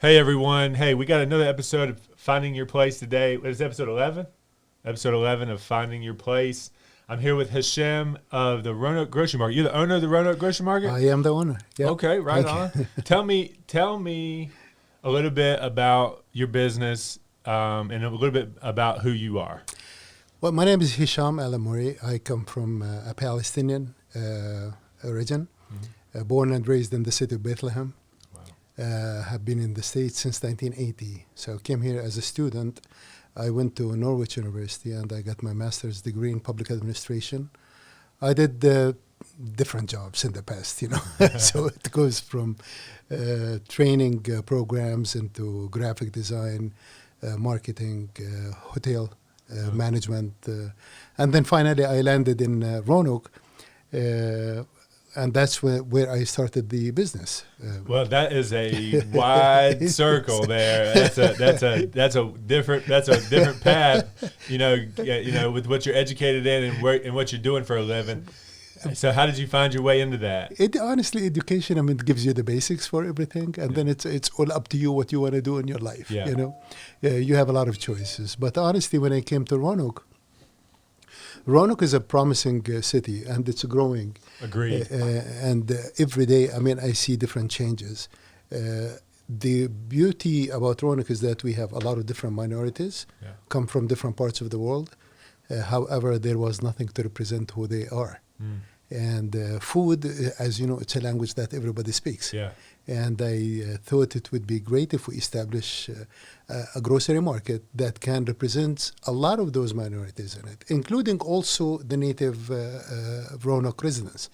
Hey everyone. Hey, we got another episode of Finding Your Place today. What is episode 11? Episode 11 of Finding Your Place. I'm here with Hisham of the Roanoke Grocery Market. You're the owner of the Roanoke Grocery Market? I am the owner. Yeah. Okay, right Thank on. you. Tell me a little bit about your business and a little bit about who you are. Well, my name is Hisham Alammuri. I come from a Palestinian origin, born and raised in the city of Bethlehem. Wow. Have been in the States since 1980. So came here as a student. I went to Norwich University and I got my master's degree in public administration. I did different jobs in the past, so it goes from training programs into graphic design, marketing, hotel management. And then finally I landed in Roanoke. And that's where I started the business. Well, that is a wide circle there. That's a different path. With what you're educated in and what you're doing for a living. So, how did you find your way into that? Honestly, education, it gives you the basics for everything, and then it's all up to you what you want to do in your life. Yeah. You have a lot of choices. But honestly, when I came to Roanoke is a promising city, and it's growing. Agreed. And every day, I see different changes. The beauty about Roanoke is that we have a lot of different minorities, come from different parts of the world. However, there was nothing to represent who they are. And food, as you know, it's a language that everybody speaks. Yeah. And I thought it would be great if we establish a grocery market that can represent a lot of those minorities in it, including also the native Roanoke residents.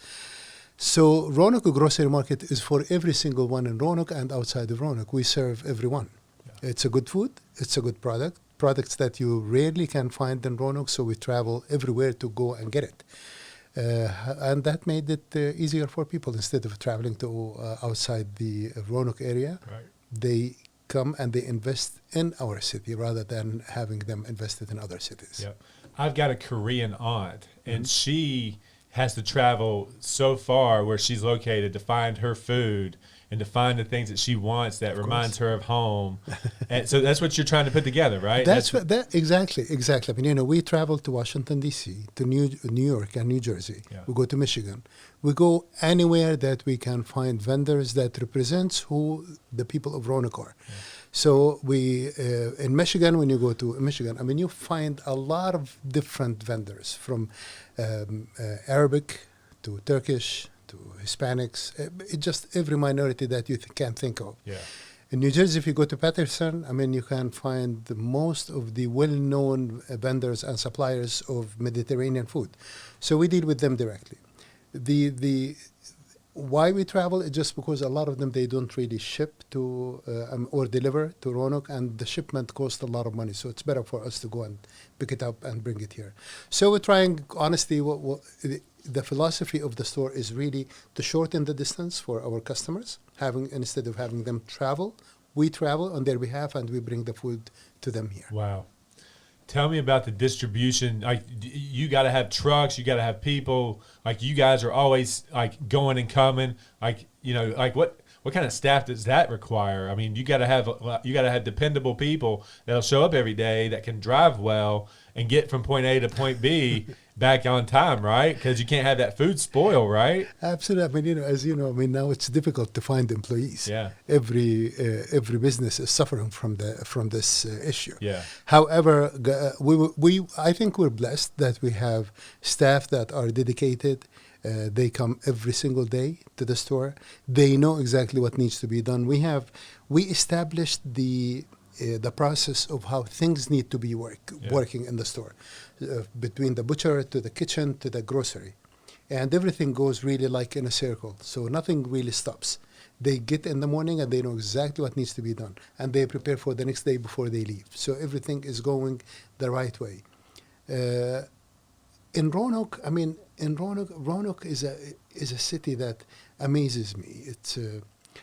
So Roanoke Grocery Market is for every single one in Roanoke and outside of Roanoke. We serve everyone. Yeah. It's a good food. It's a good products that you rarely can find in Roanoke, so we travel everywhere to go and get it. And that made it easier for people. Instead of traveling to outside the Roanoke area, they come and they invest in our city rather than having them invested in other cities. Yeah. I've got a Korean aunt, and she has to travel so far where she's located to find her food and to find the things that she wants that reminds her of home. And so that's what you're trying to put together, right? Exactly. We travel to Washington, D.C., to New York and New Jersey. Yeah. We go to Michigan. We go anywhere that we can find vendors that represents who the people of Roanoke are. Yeah. So in Michigan, when you go to Michigan, you find a lot of different vendors from Arabic to Turkish to Hispanics, just every minority that you can think of. Yeah. In New Jersey, if you go to Patterson, you can find most of the well-known vendors and suppliers of Mediterranean food. So we deal with them directly. Why we travel is just because a lot of them, they don't really ship to or deliver to Roanoke, and the shipment costs a lot of money. So it's better for us to go and pick it up and bring it here. So we're trying, honestly, the philosophy of the store is really to shorten the distance for our customers. Instead of having them travel, we travel on their behalf and we bring the food to them here. Wow. Tell me about the distribution. Like, you got to have trucks. You got to have people. Like, you guys are always going and coming. What kind of staff does that require? You got to have dependable people that'll show up every day that can drive well and get from point A to point B back on time, right? Because you can't have that food spoil, right? Absolutely. As you know, now it's difficult to find employees. Yeah. Every business is suffering from this issue. Yeah. However, I think we're blessed that we have staff that are dedicated. They come every single day to the store. They know exactly what needs to be done. We established the process of how things need to be working in the store, between the butcher to the kitchen to the grocery. And everything goes really like in a circle, so nothing really stops. They get in the morning and they know exactly what needs to be done, and they prepare for the next day before they leave. So everything is going the right way. In Roanoke, Roanoke is a city that amazes me.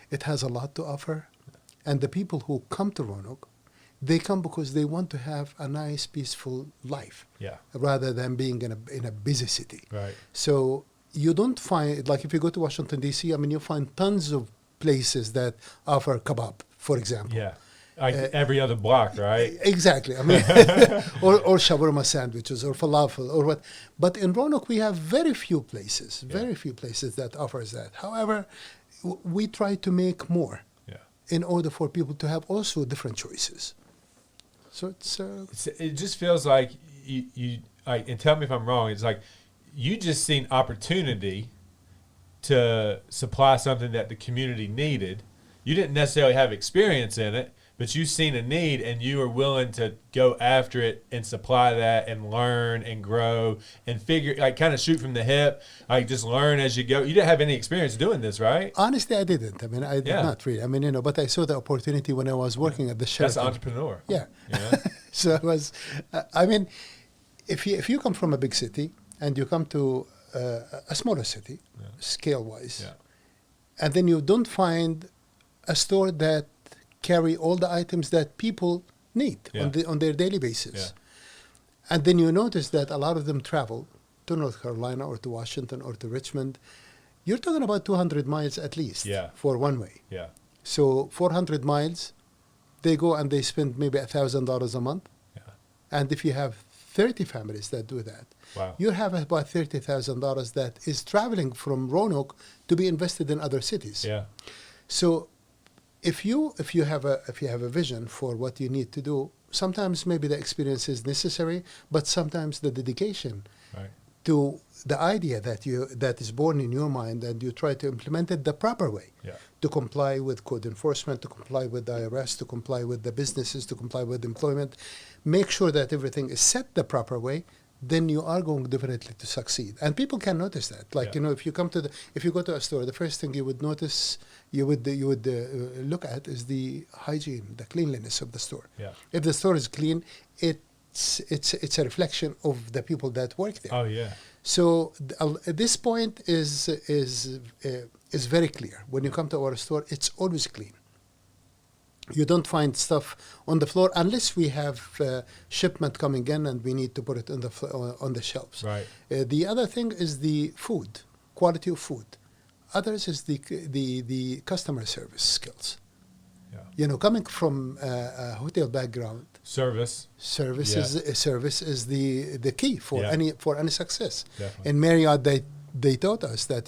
It has a lot to offer. And the people who come to Roanoke, they come because they want to have a nice, peaceful life, rather than being in a busy city. Right. So you don't find, like if you go to Washington, D.C., you find tons of places that offer kebab, for example. Yeah. Like every other block, right? Exactly. I mean, or shawarma sandwiches or falafel or what. But in Roanoke, we have very few places that offers that. However, we try to make more in order for people to have also different choices. So it just feels like you like, and tell me if I'm wrong. It's like you just seen opportunity to supply something that the community needed. You didn't necessarily have experience in it, but you've seen a need and you are willing to go after it and supply that and learn and grow and figure, like kind of shoot from the hip, like just learn as you go. You didn't have any experience doing this, right? Honestly, I didn't. I mean, I did not really. I mean, but I saw the opportunity when I was working at the Sheraton. That's an entrepreneur. Yeah. So I was, I mean, if you come from a big city and you come to a smaller city, scale-wise, and then you don't find a store that carry all the items that people need on their daily basis. And then you notice that a lot of them travel to North Carolina or to Washington or to Richmond. You're talking about 200 miles at least for one way. Yeah. So 400 miles, they go and they spend maybe $1,000 a month. Yeah. And if you have 30 families that do that, you have about $30,000 that is traveling from Roanoke to be invested in other cities. Yeah. So if you have a vision for what you need to do, sometimes maybe the experience is necessary, but sometimes the dedication to the idea that is born in your mind and you try to implement it the proper way, to comply with code enforcement, to comply with the IRS, to comply with the businesses, to comply with employment, make sure that everything is set the proper way, then you are going definitely to succeed. And people can notice that. Like, if you go to a store, the first thing you would notice, you would look at is the hygiene, the cleanliness of the store. Yeah. If the store is clean, it's a reflection of the people that work there. Oh yeah. So this point is very clear. When you come to our store, it's always clean. You don't find stuff on the floor unless we have shipment coming in and we need to put it on the shelves. Right. The other thing is the food, quality of food. Others is the customer service skills. Yeah. Coming from a hotel background, service is the key for any success. Definitely. In Marriott, they taught us that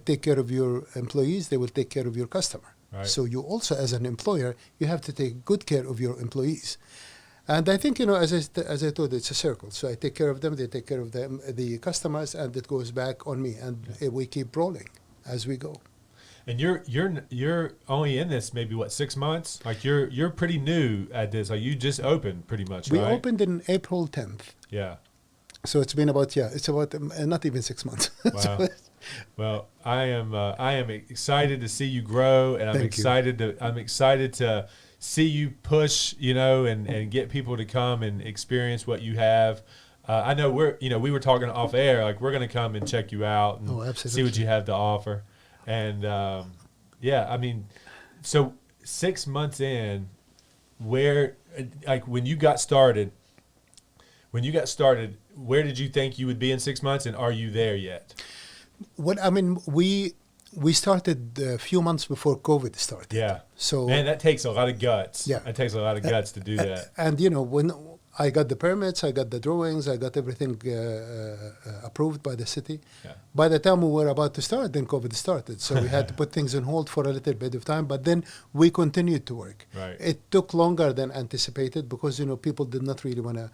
take care of your employees, they will take care of your customer. Right. So you also, as an employer, you have to take good care of your employees. And I think, as I told you, it's a circle. So I take care of them, they take care of the customers, and it goes back on me. And we keep rolling as we go. And you're only in this maybe 6 months? Like you're pretty new at this. Like you just opened pretty much, We right? opened in April 10th. Yeah. So it's been about not even 6 months. Wow. Well, I am excited to see you grow, and I'm excited to see you push, and get people to come and experience what you have. I know we were talking off air, like we're going to come and check you out and see what you have to offer. And I mean, so 6 months in, when you got started, where did you think you would be in 6 months, and are you there yet? We started a few months before COVID started. Yeah. So man, that takes a lot of guts. Yeah. It takes a lot of guts to do that. And when I got the permits, I got the drawings, I got everything approved by the city. Yeah. By the time we were about to start, then COVID started. So we had to put things on hold for a little bit of time, but then we continued to work. Right. It took longer than anticipated because, people did not really want to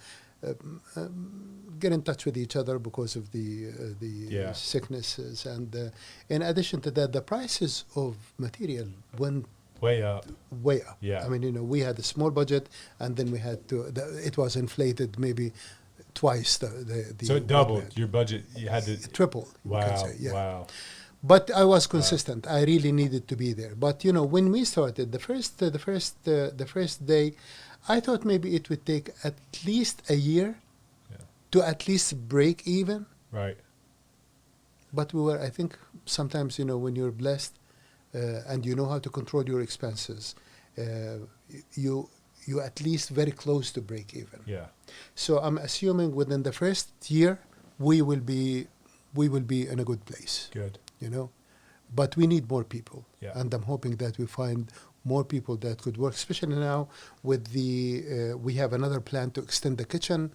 get in touch with each other because of the sicknesses. And in addition to that, the prices of material went way up. Yeah. I mean, we had a small budget, and then we had to. It was inflated maybe twice the. So it doubled your budget. You had to triple. Wow! You can say, yeah. Wow! But I was consistent. I really needed to be there. But when we started the first day, I thought maybe it would take at least a year to at least break even. Right. But we were, I think, sometimes when you're blessed. And you know how to control your expenses, you at least very close to break even. Yeah. So I'm assuming within the first year we will be in a good place. Good. But we need more people. Yeah. And I'm hoping that we find more people that could work, especially now with we have another plan to extend the kitchen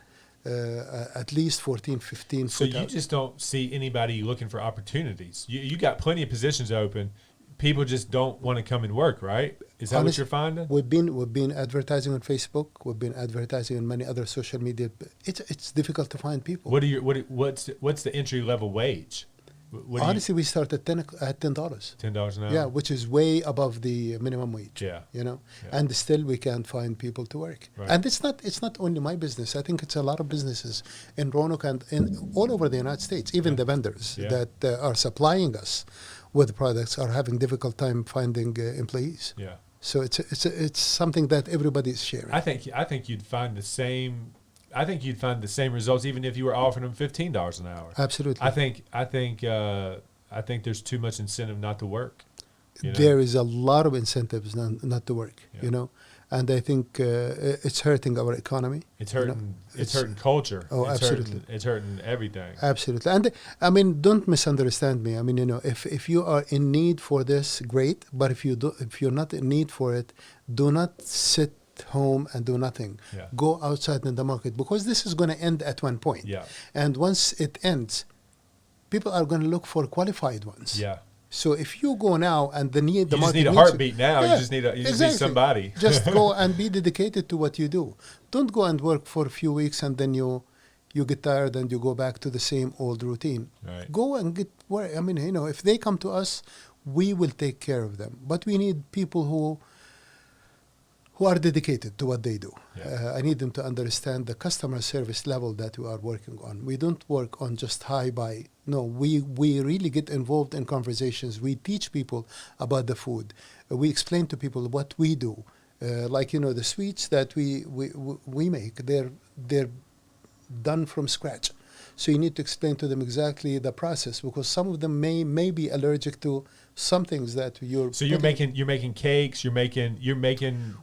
at least 14, 15 So foot you out. just don't see anybody looking for opportunities. You got plenty of positions open. People just don't want to come and work, right? Is that what Honestly, you're finding? we've been advertising on Facebook. We've been advertising on many other social media. It's difficult to find people. What's the entry level wage? What do you Honestly, we start at $10. $10 an hour? Yeah, which is way above the minimum wage. Yeah. Yeah. Yeah. And still we can't find people to work. Right. And it's not only my business. I think it's a lot of businesses in Roanoke and all over the United States. Even the vendors that are supplying us with products are having difficult time finding employees. Yeah. So it's something that everybody is sharing. I think you'd find the same. I think you'd find the same results even if you were offering them $15 an hour. Absolutely. I think there's too much incentive not to work. There is a lot of incentives not to work. Yeah. And I think it's hurting our economy. It's hurting. It's hurting culture. Oh, it's absolutely. It's hurting everything. Absolutely. And I mean, don't misunderstand me. I mean, if you are in need for this, great. But if you're not in need for it, do not sit home and do nothing. Yeah. Go outside in the market, because this is going to end at one point. Yeah. And once it ends, people are going to look for qualified ones. Yeah. So if you go now and the You just market need a needs heartbeat now. Yeah, You just need somebody. Just go and be dedicated to what you do. Don't go and work for a few weeks and then you get tired and you go back to the same old routine. Right. Go and get work. I mean, if they come to us, we will take care of them. But we need people who are dedicated to what they do. Yeah. I need them to understand the customer service level that we are working on. We don't work on just hi-bye. No, we really get involved in conversations. We teach people about the food. We explain to people what we do. The sweets that we make, they're done from scratch. So you need to explain to them exactly the process, because some of them may be allergic to some things that you're. So you're making cakes. You're making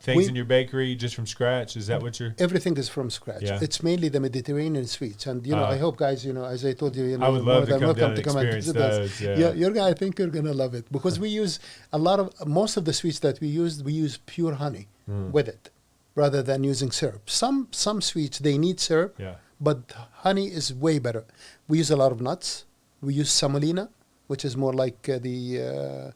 things in your bakery just from scratch. Is that what you're? Everything is from scratch. Yeah. It's mainly the Mediterranean sweets, and I hope, guys, as I told you, I would love to come down and come experience visit us. those. Yeah. Your guy, I think you're gonna love it, because we use most of the sweets that we use pure honey with it, rather than using syrup. Some sweets they need syrup. Yeah. But honey is way better. We use a lot of nuts. We use semolina, which is more like the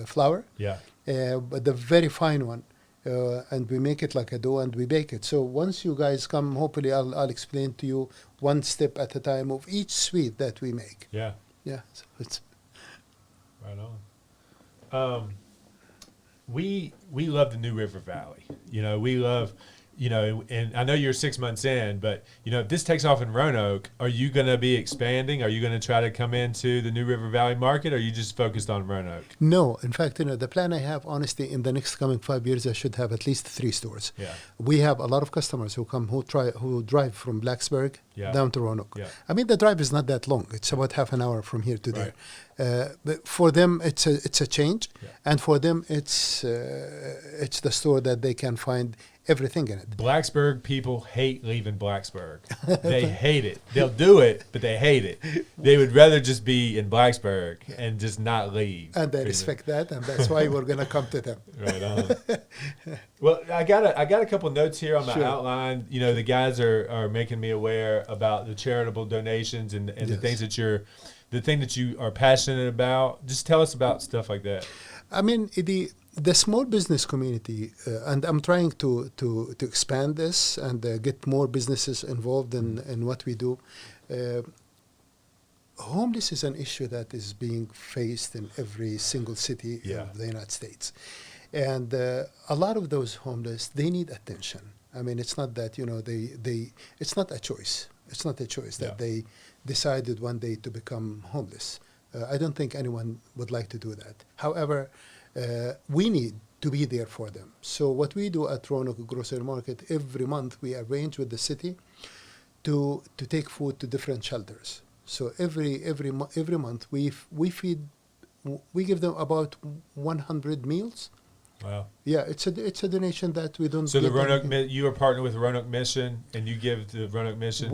flour. Yeah. But the very fine one. And we make it like a dough and we bake it. So once you guys come, hopefully I'll explain to you one step at a time of each sweet that we make. Yeah. Yeah. So it's Right on. We love the New River Valley. We love. And I know you're 6 months in, but if this takes off in Roanoke, are you going to be expanding? Are you going to try to come into the New River Valley market, or are you just focused on Roanoke? No, in fact, the plan I have, honestly, in the next coming 5 years, I should have at least 3 stores. Yeah. We have a lot of customers who drive from Blacksburg down to Roanoke. Yeah. I mean, the drive is not that long. It's about half an hour from here to there. But for them, it's a change, and for them, it's the store that they can find everything in it. Blacksburg people hate leaving Blacksburg. They hate it. They'll do it, but they hate it. They would rather just be in Blacksburg and just not leave. And I respect that, and that's why we're going to come to them. Right on. Well, I got a couple notes here on my outline. The guys are making me aware about the charitable donations and the things the thing that you are passionate about. Just tell us about stuff like that. I mean, the small business community, and I'm trying to expand this and get more businesses involved in what we do. Homeless is an issue that is being faced in every single city of the United States. And a lot of those homeless, they need attention. I mean, it's not that, it's not a choice. It's not a choice that they decided one day to become homeless. I don't think anyone would like to do that. However, we need to be there for them. So what we do at Roanoke Grocery Market, every month we arrange with the city to take food to different shelters. So every month we give them about 100 meals. Wow. Yeah, it's a donation that we don't. So the Roanoke, you are partnered with the Roanoke Mission, and you give the Roanoke Mission.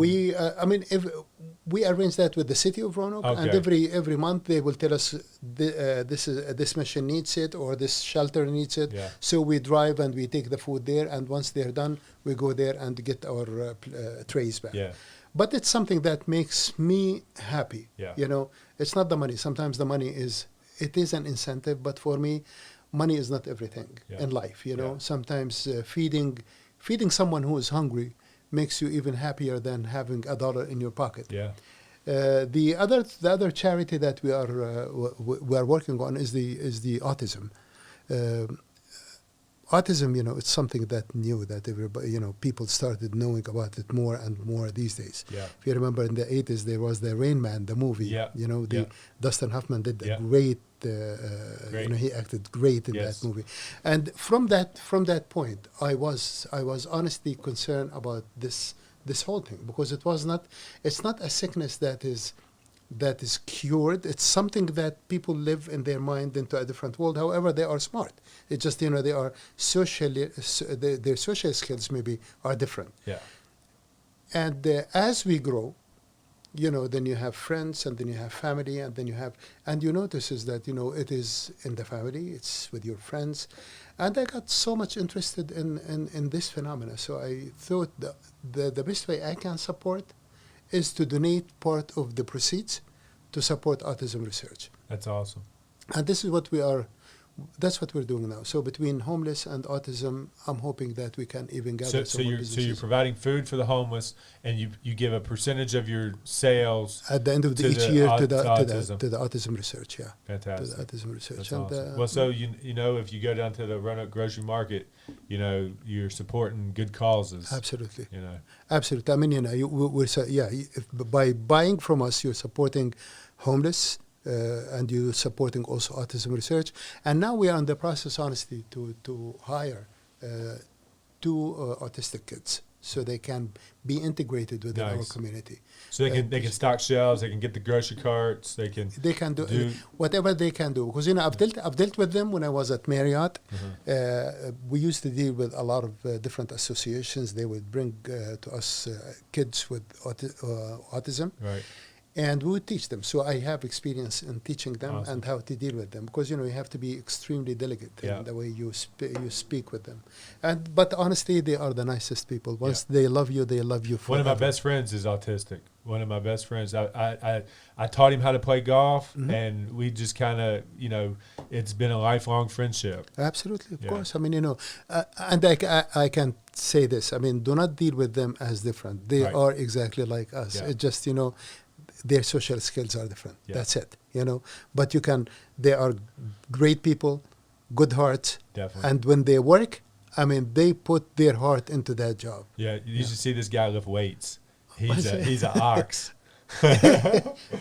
We arrange that with the city of Roanoke, and Okay. every month they will tell us this mission needs it or this shelter needs it. Yeah. So we drive and we take the food there, and once they're done, we go there and get our trays back. Yeah. But it's something that makes me happy. Yeah. You know, it's not the money. Sometimes the money is an incentive, but for me, money is not everything Yeah. in life. You know, Yeah. sometimes feeding someone who is hungry makes you even happier than having $1 in your pocket. Yeah. The other charity that we are working on is the autism. Uh, Autism, you know, it's something that new that everybody, you know, people started knowing about it more and more these days. Yeah. If you remember in the 80s, there was the Rain Man, the movie. Yeah. You know, Yeah. Dustin Hoffman did a Yeah. great. Great. You know, he acted great in Yes. that movie. And from that point, I was honestly concerned about this whole thing, because it's not a sickness that is cured. It's something that people live in their mind into a different world. However, they are smart. It's just, you know, they are their social skills maybe are different. Yeah. And as we grow, you know, then you have friends, and then you have family, and then and you notice is that, you know, it is in the family, it's with your friends. And I got so much interested in this phenomena. So I thought the best way I can support is to donate part of the proceeds to support autism research. That's awesome. And that's what we're doing now. So between homeless and autism, I'm hoping that we can even gather So some more you're businesses. providing food for the homeless, and you give a percentage of your sales At the end of to each the year autism. to the autism research, yeah. Fantastic. To the autism research. That's And, awesome. Well, so you know, if you go down to the Roanoke Grocery Market, you know, you're supporting good causes. absolutely. You know. Absolutely. I mean, you know, by buying from us, you're supporting homeless, and you're supporting also autism research. And now we are in the process, honestly, to hire two autistic kids so they can be integrated within our Nice. community. So they can stock shelves, they can get the grocery carts, they can. They can do whatever they can do, because, you know, I've dealt with them when I was at Marriott. We used to deal with a lot of different associations. They would bring to us kids with autism, Right. and we would teach them. So I have experience in teaching them Awesome. and how to deal with them, because, you know, you have to be extremely delicate Yeah. in the way you speak with them. But honestly, they are the nicest people. Once they love you forever. One of my best friends is autistic. One of my best friends. I taught him how to play golf, and we just kind of, you know, it's been a lifelong friendship. Absolutely, of Yeah. course. I mean, you know, and I can say this. I mean, do not deal with them as different. They Right. are exactly like us. Yeah. It just, you know, their social skills are different. Yeah. That's it, you know. But they are great people, good hearts. Definitely. And when they work, I mean, they put their heart into that job. Yeah, you should see this guy lift weights. What's it? He's an ox.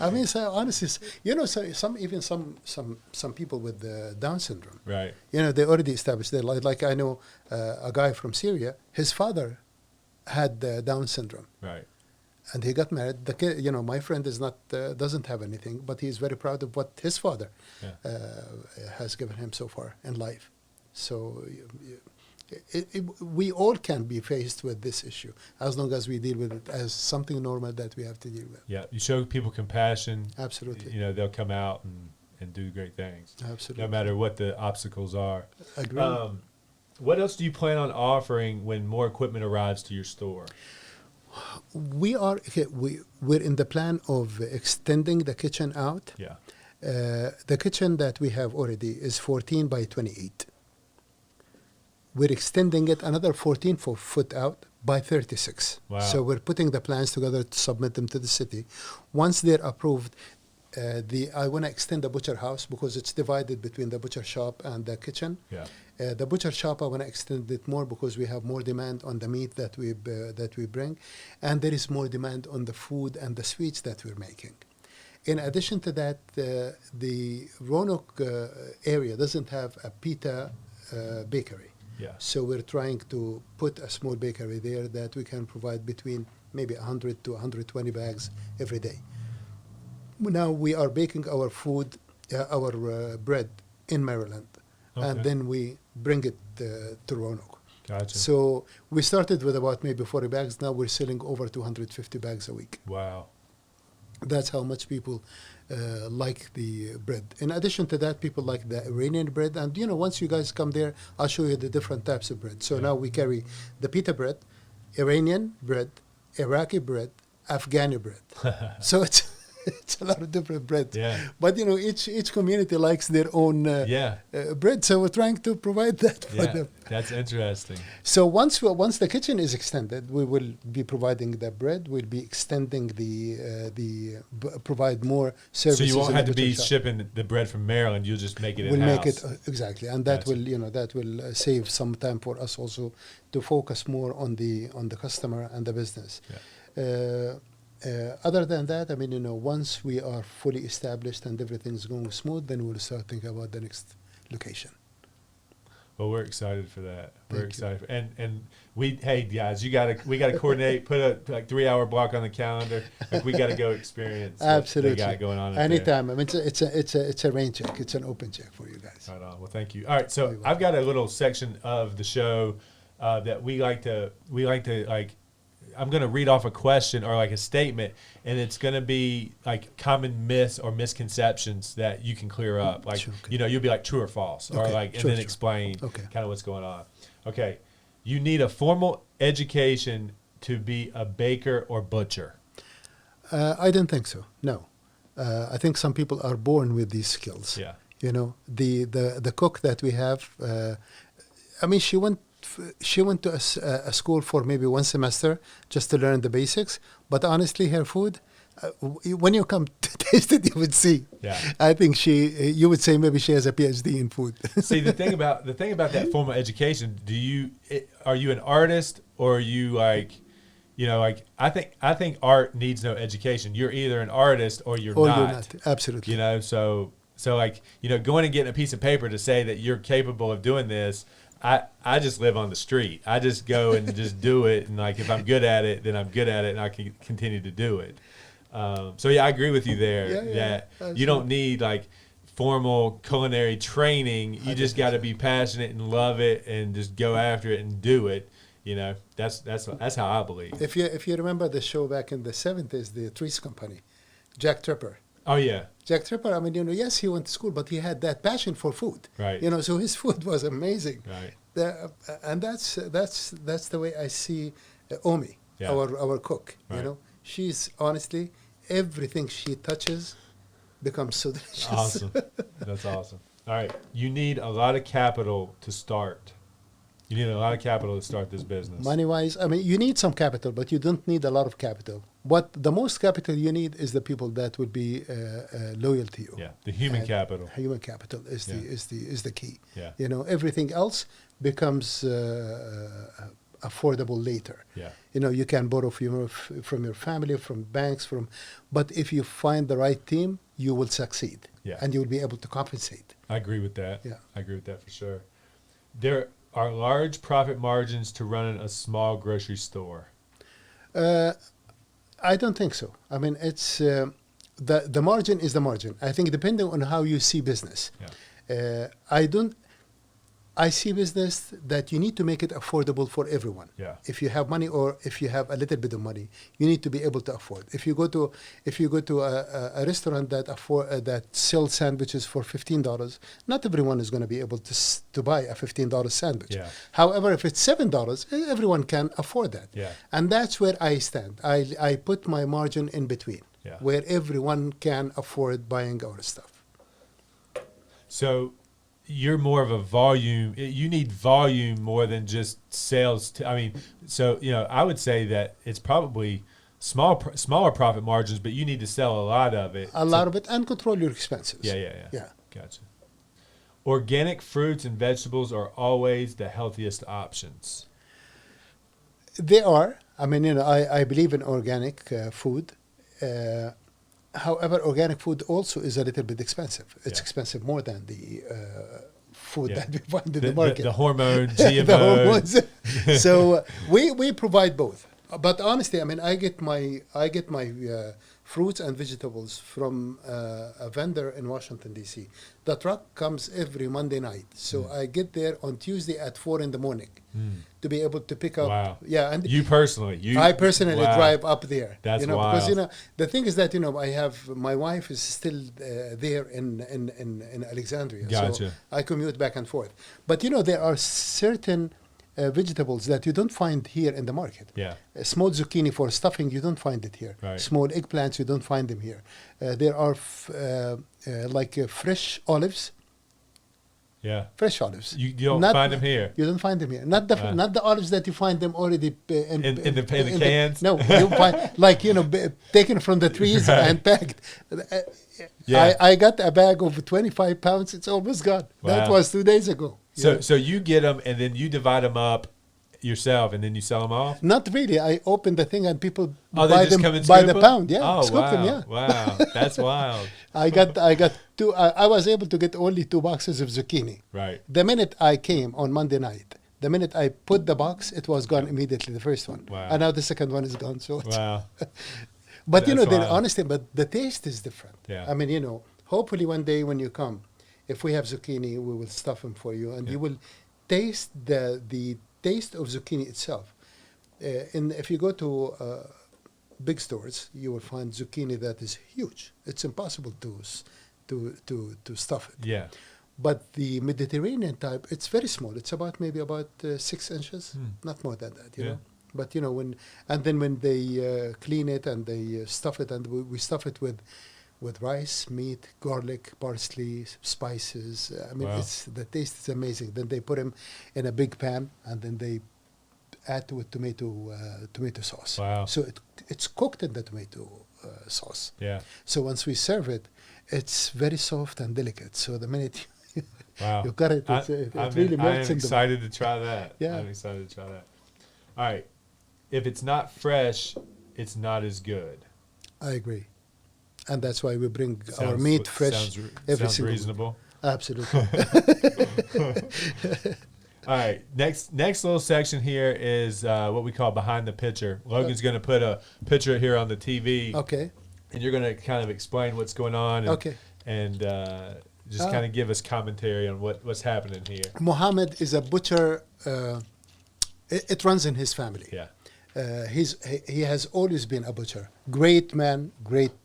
I mean, so honestly, you know, so some people with Down syndrome, Right. you know, they already established their life. Like I know a guy from Syria, his father had Down syndrome, Right. and he got married. The kid, you know, my friend is not doesn't have anything, but he's very proud of what his father Yeah. has given him so far in life. So we all can be faced with this issue as long as we deal with it as something normal that we have to deal with. Yeah. You show people compassion. Absolutely. You know, they'll come out and do great things. Absolutely. No matter what the obstacles are. Agreed. What else do you plan on offering when more equipment arrives to your store? We're in the plan of extending the kitchen out. Yeah. The kitchen that we have already is 14 by 28. We're extending it another 14 foot out by 36. Wow. So we're putting the plans together to submit them to the city. Once they're approved, I want to extend the butcher house because it's divided between the butcher shop and the kitchen. Yeah. The butcher shop, I want to extend it more because we have more demand on the meat that we bring, and there is more demand on the food and the sweets that we're making. In addition to that, the Roanoke area doesn't have a pita bakery. Yeah. So we're trying to put a small bakery there that we can provide between maybe 100 to 120 bags every day. Now we are baking our food, our bread in Maryland, and Okay. then we bring it to Roanoke. Gotcha. So we started with about maybe 40 bags. Now we're selling over 250 bags a week. Wow. That's how much people like the bread. In addition to that, people like the Iranian bread. And, once you guys come there, I'll show you the different types of bread. So now we carry the pita bread, Iranian bread, Iraqi bread, Afghani bread. So it's a lot of different bread. Yeah. But, each community likes their own bread. So we're trying to provide that for them. That's interesting. So once the kitchen is extended, we will be providing the bread. We'll be extending provide more services. So you won't in have the to be butcher shop. shipping the bread from Maryland. You'll just make it We'll in-house. make it exactly, and that will save some time for us also to focus more on the customer and the business. Yeah. Other than that, once we are fully established and everything's going smooth, then we'll start thinking about the next location. Well, we're excited for that. We're Thank excited, and hey guys, we gotta coordinate. Put a 3-hour block on the calendar. We gotta go experience Absolutely. what they got going on. Anytime. It's a rain check. It's an open check for you guys. Right on. Well, thank you. All right, so I've got a little section of the show that we like to I'm going to read off a question or a statement, and it's going to be common myths or misconceptions that you can clear up. Sure, okay. You'll be true or false, or and then explain kind of what's going on. Okay. You need a formal education to be a baker or butcher. I don't think so. No. I think some people are born with these skills. Yeah. The cook that we have, she went to a school for maybe one semester just to learn the basics. But honestly, her food, when you come to taste it, you would see. Yeah. I think you would say maybe she has a PhD in food. See, the thing about that formal education, are you an artist, or are you I think art needs no education. You're either an artist or you're not. You're not. Absolutely. So going and getting a piece of paper to say that you're capable of doing this. I just live on the street. I just go and just do it, and if I'm good at it, then I'm good at it, and I can continue to do it. I agree with you there that you don't need formal culinary training. You just got to be passionate and love it, and just go after it and do it. That's how I believe. If you remember the show back in the 70s, the Threes Company, Jack Tripper. Oh yeah, Jack Tripper. Yes, he went to school, but he had that passion for food. Right. So his food was amazing. Right. And that's the way I see Omi, our cook. Right. She's honestly everything she touches becomes so delicious. Awesome. That's awesome. All right, you need a lot of capital to start. You need a lot of capital to start this business. Money-wise, you need some capital, but you don't need a lot of capital. What the most capital you need is the people that will be loyal to you. Yeah, the human capital. Human capital is the key. Yeah. Everything else becomes affordable later. Yeah. You can borrow from your family, from banks, but if you find the right team, you will succeed. Yeah. And you will be able to compensate. I agree with that. Yeah. I agree with that for sure. There are large profit margins to running a small grocery store. I don't think so. It's the margin is the margin. I think depending on how you see business. Yeah. I see business that you need to make it affordable for everyone. Yeah. If you have money or if you have a little bit of money, you need to be able to afford. If you go to a restaurant that sells sandwiches for $15, not everyone is going to be able to buy a $15 sandwich. Yeah. However, if it's $7, everyone can afford that. Yeah. And that's where I stand. I put my margin in between, where everyone can afford buying our stuff. So you're more of a volume. You need volume more than just sales. I would say that it's probably smaller profit margins, but you need to sell a lot of it. A lot of it, and control your expenses. Yeah. Gotcha. Organic fruits and vegetables are always the healthiest options. They are. I believe in organic food. However, organic food also is a little bit expensive. It's expensive more than the food that we find in the market. The hormone, GMO. The hormones. So we provide both. But honestly, I mean, I get my fruits and vegetables from a vendor in Washington D.C. The truck comes every Monday night, so I get there on Tuesday at 4 in the morning to be able to pick up. Wow. Yeah, and You personally, I personally wow. drive up there. That's because wild. the thing is that I have my wife is still there in Alexandria, Gotcha. so I commute back and forth. But there are certain vegetables that you don't find here in the market. Yeah. Small zucchini for stuffing, you don't find it here. Right. Small eggplants, you don't find them here. There are fresh olives. Yeah. Fresh olives. You don't find them here. You don't find them here. Not the olives that you find them already In the cans? no, you find taken from the trees and packed. Yeah. I got a bag of 25 pounds. It's almost gone. That Wow. was 2 days ago. So you get them and then you divide them up yourself and then you sell them off? Not really. I open the thing and people Oh, they buy just them come and by scoop the them? pound. Yeah, Oh, scoop wow. them. Yeah. Wow. That's wild. I got two. I was able to get only 2 boxes of zucchini. Right. The minute I came on Monday night, the minute I put the box, it was gone immediately. The first one, Wow. and now the second one is gone. So, Wow. but That's wild. honestly, but the taste is different. Yeah. I mean, hopefully one day when you come, if we have zucchini, we will stuff them for you, and Yeah. you will taste the taste of zucchini itself. If you go to big stores, you will find zucchini that is huge. It's impossible to stuff it. Yeah. But the Mediterranean type, it's very small. It's maybe about 6 inches, not more than that. You Yeah. know. But when they clean it and they stuff it, and we stuff it with rice, meat, garlic, parsley, spices. I mean, Wow. the taste is amazing. Then they put them in a big pan, and then they add to it tomato sauce. Wow. So it's cooked in the tomato sauce. Yeah. So once we serve it, it's very soft and delicate. So the minute Wow. you cut it, it really I melts am in the excited to try that. Yeah. I'm excited to try that. All right. If it's not fresh, it's not as good. I agree. And that's why we bring our meat fresh every sounds single reasonable. week. Absolutely. All right, next little section here is what we call behind the picture. Logan's going to put a picture here on the TV, Okay. and you're going to kind of explain what's going on, and, Okay. and just kind of give us commentary on what's happening here. Mohammed is a butcher. It runs in his family. Yeah, He has always been a butcher. Great man, great,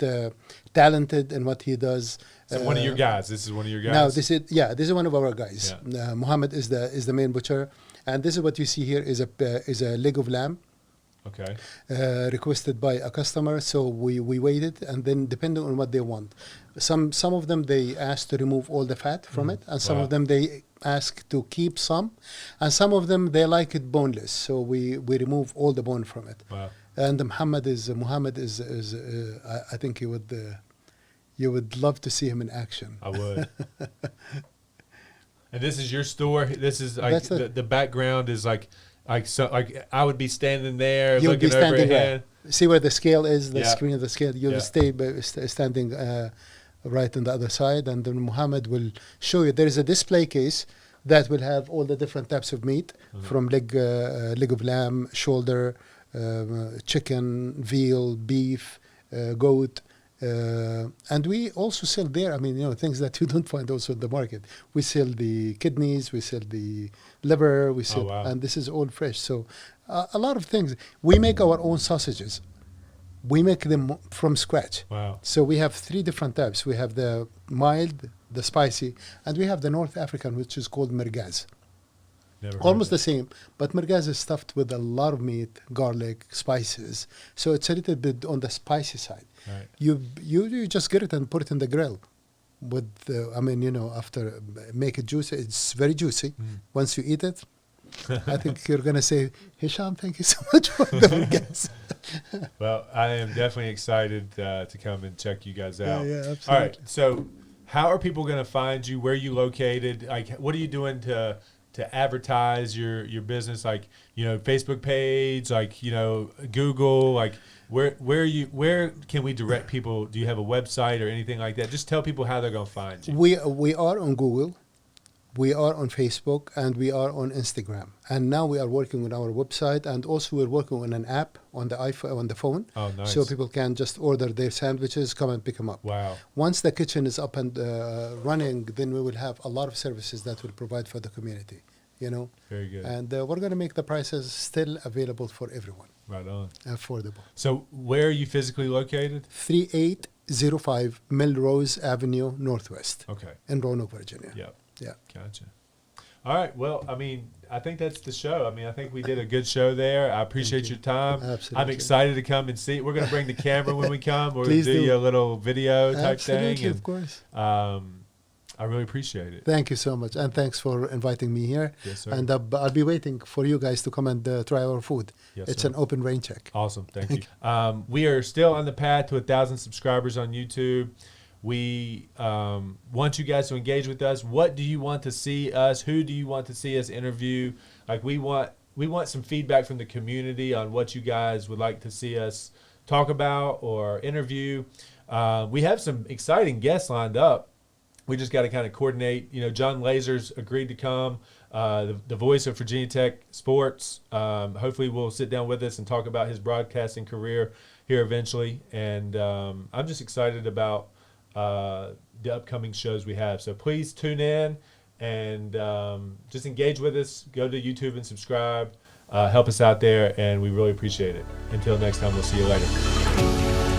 talented in what he does. so one of your guys. This is one of your guys. No, this is one of our guys. Yeah. Mohammed is the main butcher, and this is what you see here is a leg of lamb. Okay. Requested by a customer, so we waited, and then depending on what they want, some of them they ask to remove all the fat from it, and some Wow. of them they ask to keep some, and some of them they like it boneless, so we remove all the bone from it. Wow. And Muhammad is I think you would love to see him in action. I would. And this is your store. This is like That's it. the background is like I would be standing there You would looking be standing overhead. there. See where the scale is, the Yeah. screen of the scale. You'll Yeah. stay standing right on the other side, and then Muhammad will show you. There is a display case that will have all the different types of meat, from leg of lamb, shoulder, chicken, veal, beef, goat. And we also sell there, I mean, things that you don't find also in the market. We sell the kidneys, we sell the liver, we sell, wow. and this is all fresh. So a lot of things. We make our own sausages. We make them from scratch. Wow. So we have 3 different types. We have the mild, the spicy, and we have the North African, which is called mergaz. Never Almost heard the same, but mergaz is stuffed with a lot of meat, garlic, spices. So it's a little bit on the spicy side. Right. You just get it and put it in the grill. With after make it juicy, it's very juicy. Once you eat it, I think you're gonna say, Hisham, thank you so much for the mergaz. Well, I am definitely excited to come and check you guys out. Yeah, absolutely. All right. So, how are people going to find you? Where are you located? Like, what are you doing to advertise your business? Like, Facebook page, like, Google, like, where can we direct people? Do you have a website or anything like that? Just tell people how they're going to find you. We are on Google. We are on Facebook and we are on Instagram. And now we are working on our website, and also we're working on an app on the iPhone, on the phone. Oh, nice. So people can just order their sandwiches, come and pick them up. Wow. Once the kitchen is up and running, then we will have a lot of services that will provide for the community, you know. Very good. And we're going to make the prices still available for everyone, Right on. affordable. So where are you physically located? 3805 Melrose Avenue Northwest Okay. in Roanoke, Virginia. Yep. Yeah. Gotcha. All right. Well, I mean, I think that's the show. I mean, I think we did a good show there. I appreciate your time. Absolutely. I'm excited to come and see it. We're going to bring the camera when we come. We're going Please to do do. you a little video type Absolutely, thing. of course. I really appreciate it. Thank you so much, and thanks for inviting me here. Yes, sir. And I'll be waiting for you guys to come and try our food. Yes, It's sir. an open rain check. Awesome. Thank you. We are still on the path to 1,000 subscribers on YouTube. We want you guys to engage with us. What do you want to see us? Who do you want to see us interview? Like we want some feedback from the community on what you guys would like to see us talk about or interview. We have some exciting guests lined up. We just got to kind of coordinate. You know, John Lazer's agreed to come, the voice of Virginia Tech sports. Hopefully we'll sit down with us and talk about his broadcasting career here eventually. And I'm just excited about the upcoming shows we have. So please tune in and just engage with us. Go to YouTube and subscribe. Help us out there, and we really appreciate it. Until next time, we'll see you later.